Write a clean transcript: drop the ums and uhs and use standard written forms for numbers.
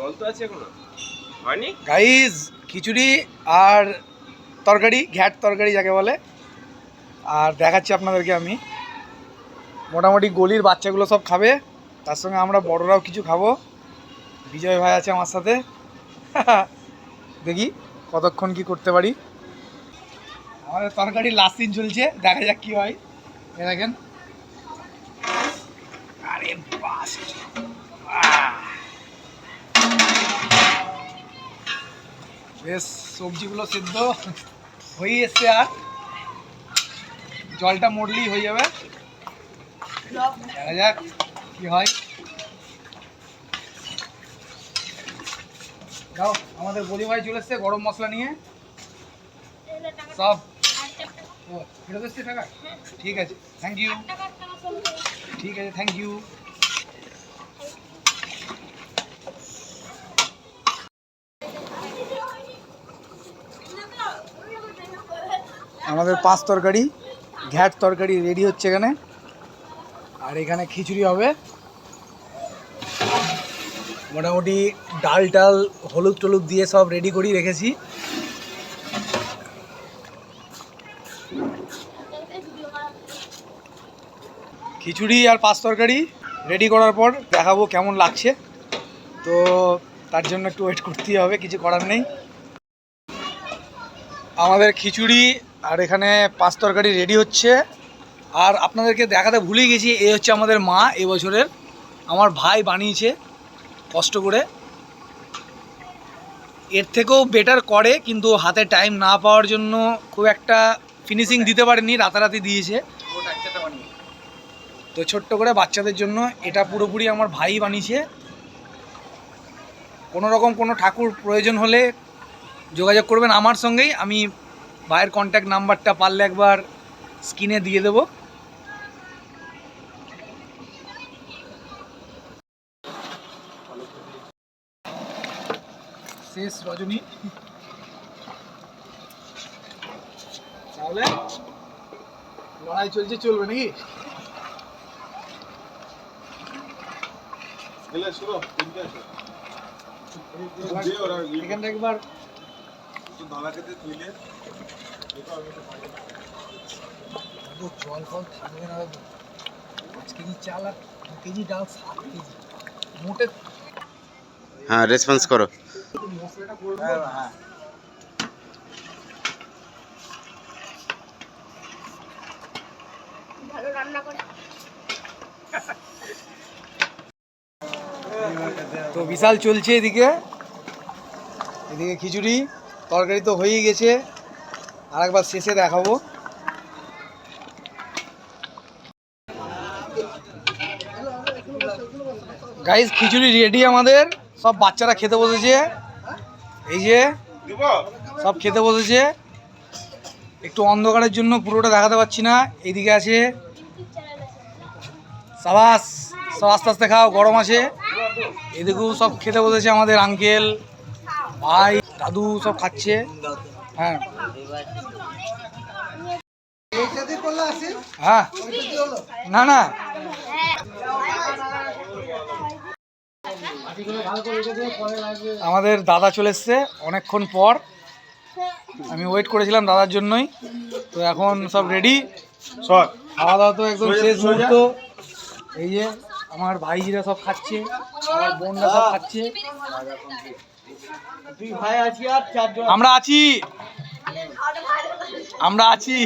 জল তো আছে এখনো হয়নি গাইস। খিচুড়ি আর তরকারি, ঘ্যাট তরকারি যাকে বলে। আর দেখাচ্ছি আপনাদেরকে আমি, মোটামুটি গলির বাচ্চাগুলো সব খাবে, তার সঙ্গে আমরা বড়রাও কিছু খাবো। বিজয় ভাই আছে আমার সাথে। দেখি কতক্ষণ কি করতে পারি। আমাদের তরকারি লাস্ট দিন চলছে, দেখা যাক কি হয়। এ দেখেন, আরে বাস, বেশ সবজিগুলো সিদ্ধ হয়ে এসছে, আর জলটা মরলেই হয়ে যাবে। দেখা যাক কি হয়। যাও, আমাদের বলি ভাই চলে এসছে গরম মশলা নিয়ে সব। ফেরত এসছে টাকা? ঠিক আছে, থ্যাংক ইউ। ঠিক আছে, থ্যাংক ইউ। আমাদের 5 তরকারি, ঘ্যাট তরকারি রেডি হচ্ছে এখানে। আর এখানে খিচুড়ি হবে। মোটামুটি ডাল টাল হলুদ টলুদ দিয়ে সব রেডি করি রেখেছি। খিচুড়ি আর 5 তরকারি রেডি করার পর দেখাবো কেমন লাগছে। তো তার জন্য একটু ওয়েট করতেই হবে, কিছু করার নেই। আমাদের খিচুড়ি আর এখানে 5 তরকারি রেডি হচ্ছে। আর আপনাদেরকে দেখাতে ভুলে গেছি, এ হচ্ছে আমাদের মা এবছরের। আমার ভাই বানিয়েছে কষ্ট করে। এর থেকেও বেটার করে, কিন্তু হাতে টাইম না পাওয়ার জন্য খুব একটা ফিনিশিং দিতে পারেনি, রাতারাতি দিয়েছে। তো ছোট্ট করে বাচ্চাদের জন্য এটা পুরোপুরি আমার ভাই বানিয়েছে। কোনো রকম কোনো ঠাকুর প্রয়োজন হলে যোগাযোগ করবেন আমার সঙ্গেই। আমি ভাইয়ের কন্ট্যাক্ট নাম্বারটা পারলে একবার স্ক্রিনে দিয়ে দেবো। শেষ রজনী, তাহলে লড়াই চলছে, চলবে নাকি? এখানটা একবার জল ফল থাকবে না। 5 কেজি চাল আর 2 কেজি ডাল, 7 কেজি মোটে। হ্যাঁ, রেসপন্স করো। মশলাটা করবো। হ্যাঁ, ভালো রান্না করে। তো বিশাল চলছে এদিকে। এদিকে খিচুড়ি তরকারি তো হয়েই গেছে, আর একবার শেষে দেখাবো। গাইস, খিচুড়ি রেডি আমাদের, সব বাচ্চারা খেতে বসেছে। এই যে সব খেতে বসেছে। একটু অন্ধকারের জন্য পুরোটা দেখাতে পারছি না। এইদিকে আছে সাবাস, সব আস্তে আস্তে খাও, গরম আছে। এদিকেও সব খেতে বসেছে, আমাদের আঙ্কেল, ভাই, দাদু সব খাচ্ছে। হ্যাঁ হ্যাঁ, না না, আমাদের দাদা চলে এসছে অনেকক্ষণ পর। আমি ওয়েট করেছিলাম দাদার জন্যই। তো এখন সব রেডি, সব খাওয়া দাওয়া তো একদম শেষ মুহূর্ত। এই যে আমার ভাইজিরা সব খাচ্ছে, আমার বোনরা সব খাচ্ছে। আমরা আছি, আমরা আছি।